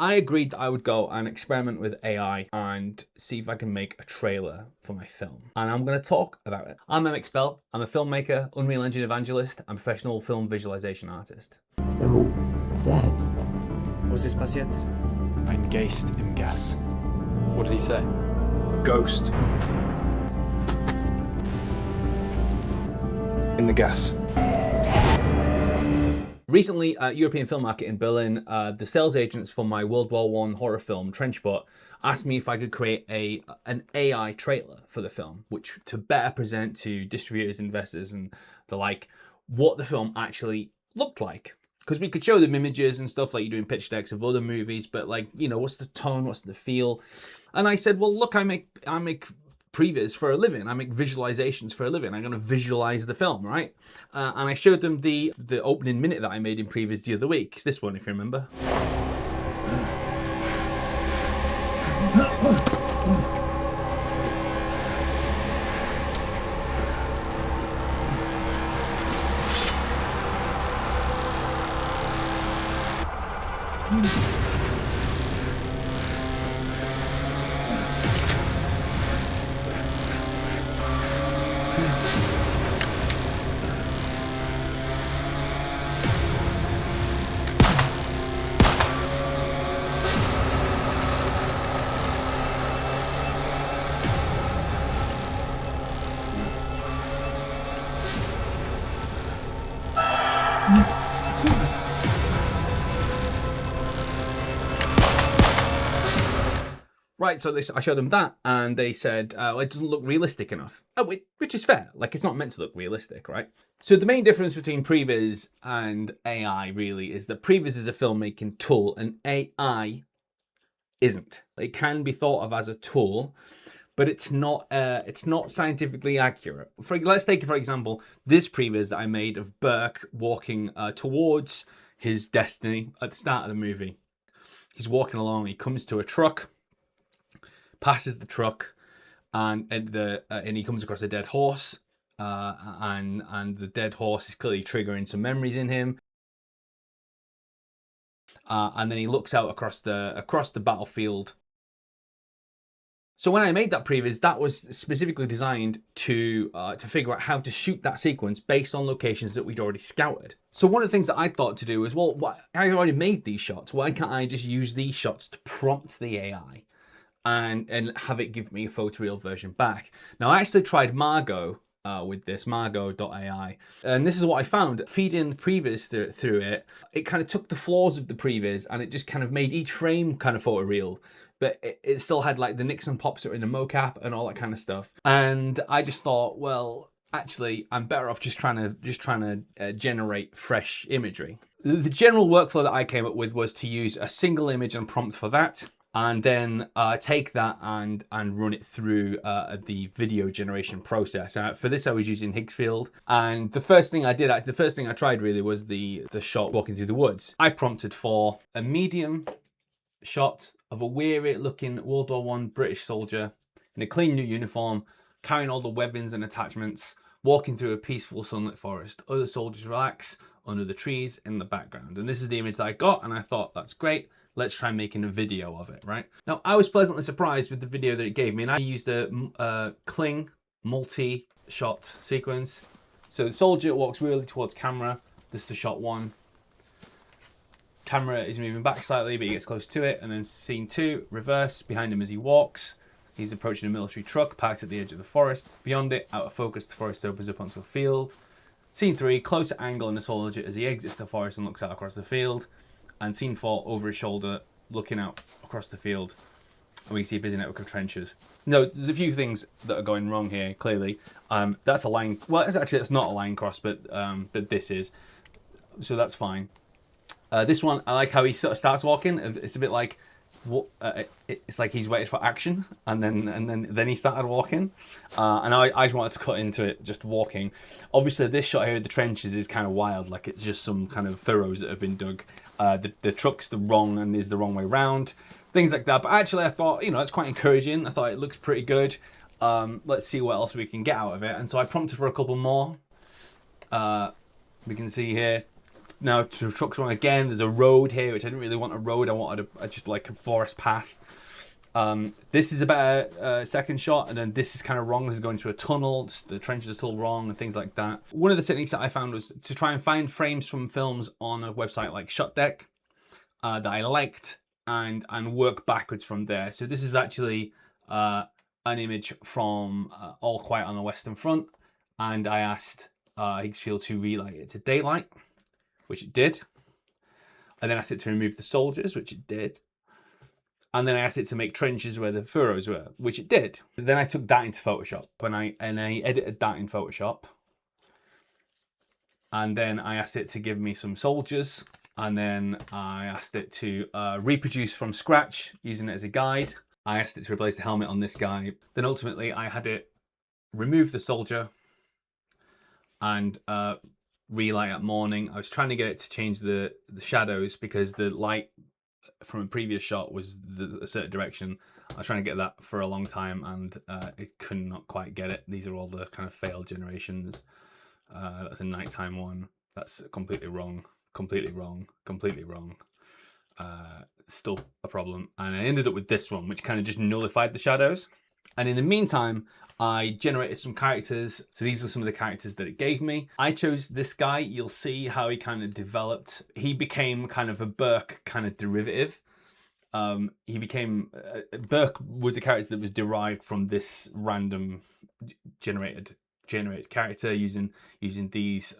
I agreed that I would go and experiment with AI and see if I can make a trailer for my film. And I'm going to talk about it. I'm MX Bell. I'm a filmmaker, Unreal Engine evangelist, and professional film visualization artist. They're all dead. Was ist passiert? Ein Geist im Gas. What did he say? Ghost. In the gas. Recently, at European Film Market in Berlin, the sales agents for my World War I horror film, Trenchfoot, asked me if I could create an AI trailer for the film, which to better present to distributors, investors, and the like, what the film actually looked like. Because we could show them images and stuff like you do in pitch decks of other movies, but like, you know, what's the tone, what's the feel? And I said, well, look, I make previs for a living. I make visualizations for a living. I'm going to visualize the film, right? And I showed them the opening minute that I made in previs the other week. This one, if you remember. Right, so I showed them that, and they said, well, it doesn't look realistic enough. Oh, which is fair. Like, it's not meant to look realistic, right? So the main difference between previs and AI, really, is that previs is a filmmaking tool, and AI isn't. It can be thought of as a tool, but it's not scientifically accurate. Let's take, for example, this previs that I made of Burke walking towards his destiny at the start of the movie. He's walking along, he comes to a truck, passes the truck, and he comes across a dead horse, and the dead horse is clearly triggering some memories in him. And then he looks out across the battlefield. So when I made that previs, that was specifically designed to figure out how to shoot that sequence based on locations that we'd already scouted. So one of the things that I thought to do is, well, I already made these shots. Why can't I just use these shots to prompt the AI? And have it give me a photoreal version back. Now, I actually tried Margot with this, Margot.ai. And this is what I found. Feeding the previs through it, it kind of took the flaws of the previs and it just kind of made each frame kind of photoreal. But it still had like the Nixon pops that were in the mocap and all that kind of stuff. And I just thought, well, actually, I'm better off just trying to generate fresh imagery. The general workflow that I came up with was to use a single image and prompt for that, and then take that and run it through the video generation process. For this, I was using Higgsfield, and the first thing I tried really was the shot walking through the woods. I prompted for a medium shot of a weary-looking World War I British soldier in a clean new uniform, carrying all the weapons and attachments, walking through a peaceful sunlit forest. Other soldiers relax under the trees in the background. And this is the image that I got, and I thought, that's great. Let's try making a video of it, right? Now, I was pleasantly surprised with the video that it gave me, and I used a Kling multi-shot sequence. So the soldier walks really towards camera. This is the shot one. Camera is moving back slightly, but he gets close to it. And then scene two, reverse, behind him as he walks. He's approaching a military truck parked at the edge of the forest. Beyond it, out of focus, the forest opens up onto a field. Scene three, closer angle on the soldier as he exits the forest and looks out across the field. And scene four, over his shoulder, looking out across the field, and we see a busy network of trenches. No, there's a few things that are going wrong here, clearly. That's a line, well, that's not a line cross, but this is. So that's fine. This one, I like how he sort of starts walking. It's a bit like, it's like he's waited for action, and then he started walking. And I just wanted to cut into it just walking. Obviously, this shot here of the trenches is kind of wild, like it's just some kind of furrows that have been dug. The truck's the wrong way round, things like that. But actually, I thought, it's quite encouraging. I thought it looks pretty good. Let's see what else we can get out of it. And so I prompted for a couple more. We can see here now to trucks run again. There's a road here, which I didn't really want a road. I wanted just like a forest path. This is a better second shot, and then this is kind of wrong. This is going through a tunnel. The trenches are still wrong and things like that. One of the techniques that I found was to try and find frames from films on a website like ShotDeck that I liked and work backwards from there. So this is actually an image from All Quiet on the Western Front, and I asked Higgsfield to relight it to daylight, which it did. And then I asked it to remove the soldiers, which it did. And then I asked it to make trenches where the furrows were, which it did. Then I took that into Photoshop and I edited that in Photoshop. And then I asked it to give me some soldiers. And then I asked it to reproduce from scratch using it as a guide. I asked it to replace the helmet on this guy. Then ultimately I had it remove the soldier and relight at morning. I was trying to get it to change the shadows because the light from a previous shot was a certain direction. I was trying to get that for a long time and it could not quite get it. These are all the kind of failed generations. That's a nighttime one. That's completely wrong, completely wrong, completely wrong. Still a problem. And I ended up with this one, which kind of just nullified the shadows. And in the meantime, I generated some characters. So these were some of the characters that it gave me. I chose this guy. You'll see how he kind of developed. He became kind of a Burke kind of derivative. He became Burke was a character that was derived from this random generated character using these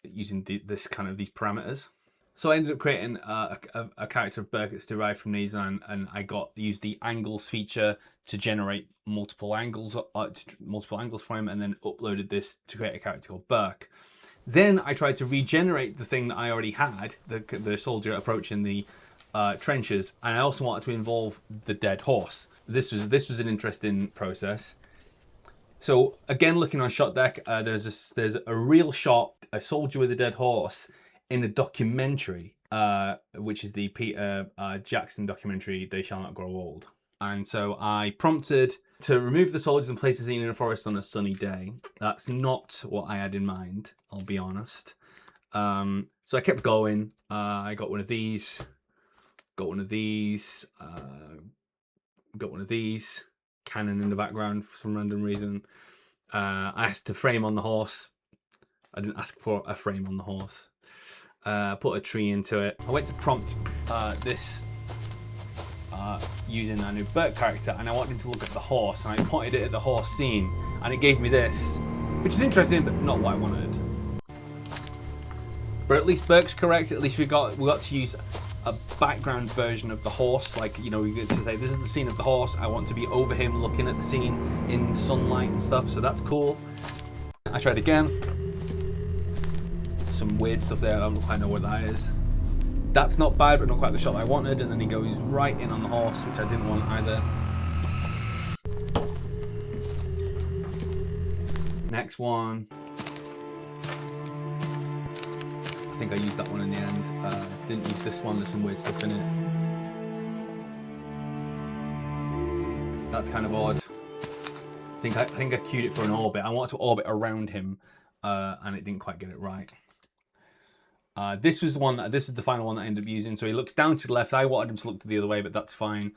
this kind of these parameters. So I ended up creating a character of Burke that's derived from these, and I used the angles feature to generate multiple angles for him, and then uploaded this to create a character called Burke. Then I tried to regenerate the thing that I already had, the soldier approaching the trenches, and I also wanted to involve the dead horse. This was an interesting process. So again, looking on ShotDeck, there's a real shot, a soldier with a dead horse, in a documentary, which is the Peter Jackson documentary, They Shall Not Grow Old. And so I prompted to remove the soldiers and place the scene in a forest on a sunny day. That's not what I had in mind, I'll be honest. So I kept going. I got one of these, got one of these, cannon in the background for some random reason. I asked to frame on the horse. I didn't ask for a frame on the horse. Put a tree into it. I went to prompt this using a new Burke character, and I wanted him to look at the horse, and I pointed it at the horse scene, and it gave me this, which is interesting, but not what I wanted. But at least Burke's correct. At least we got to use a background version of the horse. Like, you know, we get to say this is the scene of the horse. I want to be over him, looking at the scene in sunlight and stuff. So that's cool. I tried again. Some weird stuff there. I don't quite know what that is. That's not bad, but not quite the shot I wanted. And then he goes right in on the horse, which I didn't want either. Next one. I think I used that one in the end. Didn't use this one. There's some weird stuff in it. That's kind of odd. I think I cued it for an orbit. I wanted to orbit around him, and it didn't quite get it right. This was the one. This is the final one that I ended up using. So he looks down to the left. I wanted him to look to the other way, but that's fine.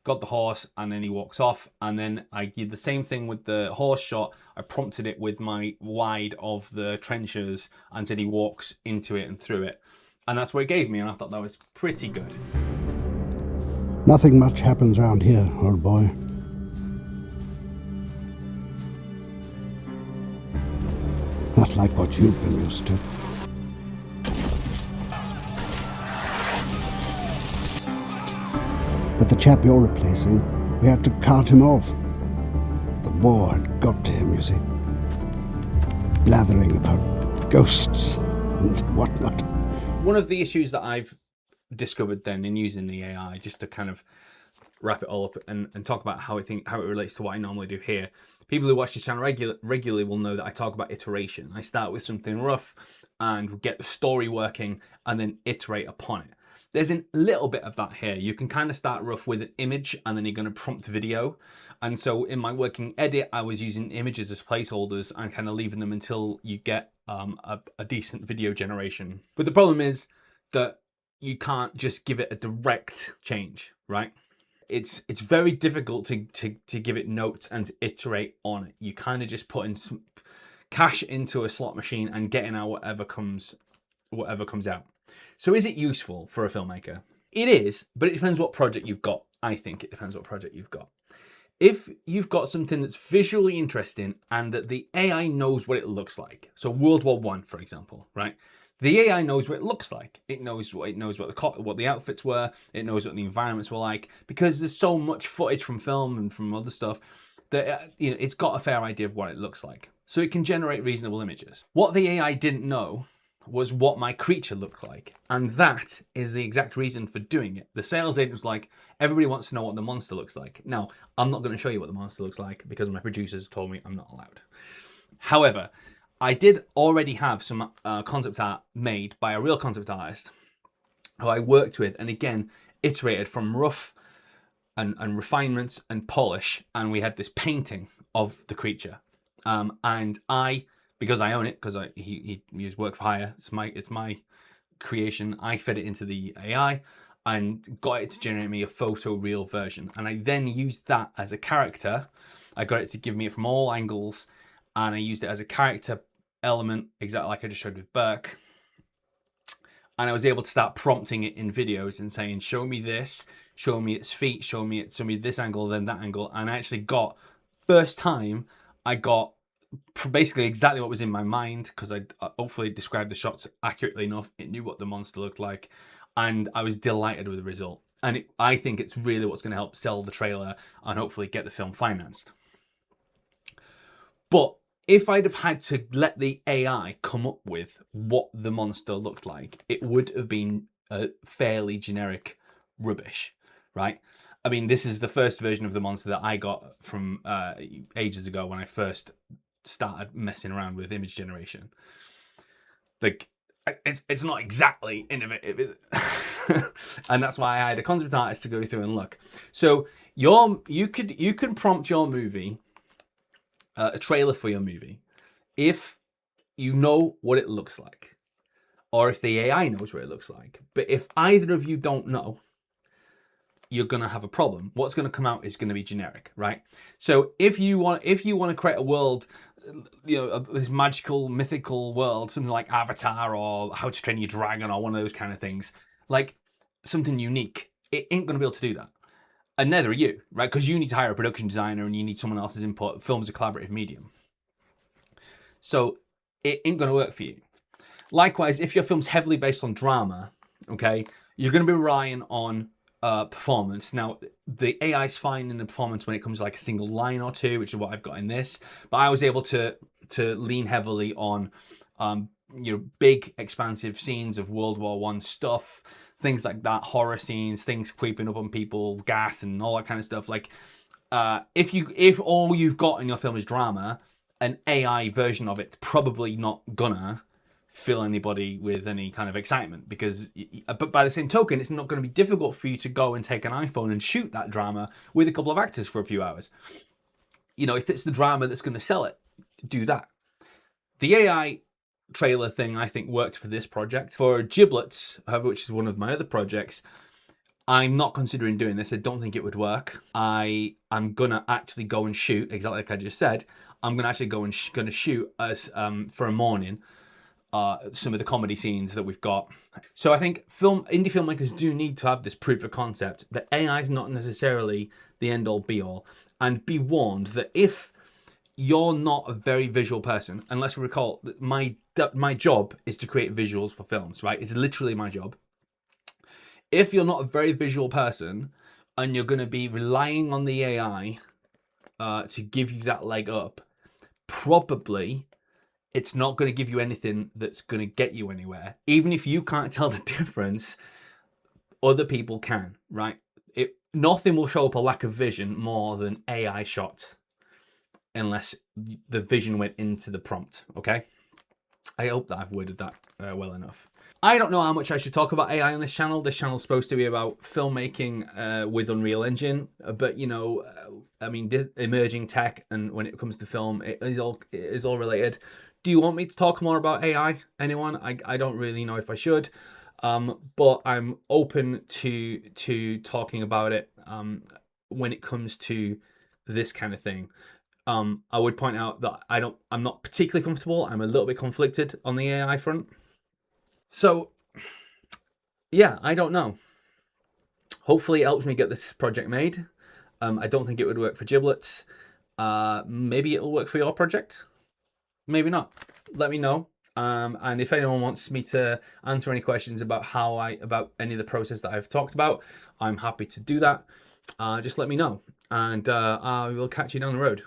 Got the horse, and then he walks off. And then I did the same thing with the horse shot. I prompted it with my wide of the trenches until he walks into it and through it. And that's what it gave me, and I thought that was pretty good. Nothing much happens around here, old boy. Not like what you've been used to. But the chap you're replacing, we had to cart him off. The war had got to him, you see. Blathering about ghosts and whatnot. One of the issues that I've discovered then in using the AI, just to kind of wrap it all up and talk about how it relates to what I normally do here. People who watch this channel regularly will know that I talk about iteration. I start with something rough and get the story working and then iterate upon it. There's a little bit of that here. You can kind of start rough with an image and then you're going to prompt video. And so in my working edit, I was using images as placeholders and kind of leaving them until you get a decent video generation. But the problem is that you can't just give it a direct change, right? It's very difficult to give it notes and to iterate on it. You kind of just put in some cash into a slot machine and getting out whatever comes out. So is it useful for a filmmaker? It is, but it depends what project you've got. I think it depends what project you've got. If you've got something that's visually interesting and that the AI knows what it looks like, so World War I, for example, right? The AI knows what it looks like. It knows what the outfits were. It knows what the environments were like, because there's so much footage from film and from other stuff that it's got a fair idea of what it looks like. So it can generate reasonable images. What the AI didn't know was what my creature looked like. And that is the exact reason for doing it. The sales agent was like, everybody wants to know what the monster looks like. Now, I'm not going to show you what the monster looks like because my producers told me I'm not allowed. However, I did already have some concept art made by a real concept artist who I worked with, and again, iterated from rough and refinements and polish, and we had this painting of the creature. And I, because I own it, because he used work for hire, it's my creation. I fed it into the AI and got it to generate me a photoreal version, and I then used that as a character. I got it to give me it from all angles, and I used it as a character element, exactly like I just showed with Burke. And I was able to start prompting it in videos and saying, show me this, show me its feet, show me this angle, then that angle. And I actually got, first time, I got basically exactly what was in my mind, because I hopefully described the shots accurately enough. It knew what the monster looked like, and I was delighted with the result. And I think it's really what's going to help sell the trailer and hopefully get the film financed. But if I'd have had to let the AI come up with what the monster looked like, it would have been a fairly generic rubbish, right? I mean, this is the first version of the monster that I got from ages ago when I first started messing around with image generation. Like, it's not exactly innovative, is it? And that's why I had a concept artist to go through and look. So you can prompt your movie, a trailer for your movie, if you know what it looks like, or if the AI knows what it looks like. But if either of you don't know, you're going to have a problem. What's going to come out is going to be generic, right? So if you want to create a world, this magical, mythical world, something like Avatar or How to Train Your Dragon or one of those kind of things, like something unique, it ain't going to be able to do that. And neither are you, right? Because you need to hire a production designer and you need someone else's input. Film's a collaborative medium. So it ain't going to work for you. Likewise, if your film's heavily based on drama, okay, you're going to be relying on performance. Now, the AI's fine in the performance when it comes to like a single line or two, which is what I've got in this. But I was able to lean heavily on big, expansive scenes of World War I stuff, things like that, horror scenes, things creeping up on people, gas and all that kind of stuff. Like, if all you've got in your film is drama, an AI version of it's probably not gonna fill anybody with any kind of excitement, because, but by the same token, it's not going to be difficult for you to go and take an iPhone and shoot that drama with a couple of actors for a few hours. If it's the drama that's going to sell it, do that. The AI trailer thing, I think, worked for this project. For Giblets, however, which is one of my other projects, I'm not considering doing this. I don't think it would work. I'm going to actually go and shoot, exactly like I just said. I'm going to actually go and going to shoot us for a morning some of the comedy scenes that we've got. So I think indie filmmakers do need to have this proof of concept that AI is not necessarily the end-all be-all. And be warned that if you're not a very visual person, and let's recall that my job is to create visuals for films, right? It's literally my job. If you're not a very visual person and you're going to be relying on the AI to give you that leg up, probably it's not going to give you anything that's going to get you anywhere. Even if you can't tell the difference, other people can, right? Nothing will show up a lack of vision more than AI shots, unless the vision went into the prompt, okay? I hope that I've worded that well enough. I don't know how much I should talk about AI on this channel. This channel's supposed to be about filmmaking with Unreal Engine, but emerging tech, and when it comes to film, it is all related. Do you want me to talk more about AI? Anyone? I don't really know if I should, but I'm open to talking about it when it comes to this kind of thing. I would point out that I'm not particularly comfortable. I'm a little bit conflicted on the AI front. So yeah, I don't know. Hopefully it helps me get this project made. I don't think it would work for Giblets. Maybe it'll work for your project. Maybe not. Let me know. And if anyone wants me to answer any questions about about any of the process that I've talked about, I'm happy to do that. Just let me know, and I will catch you down the road.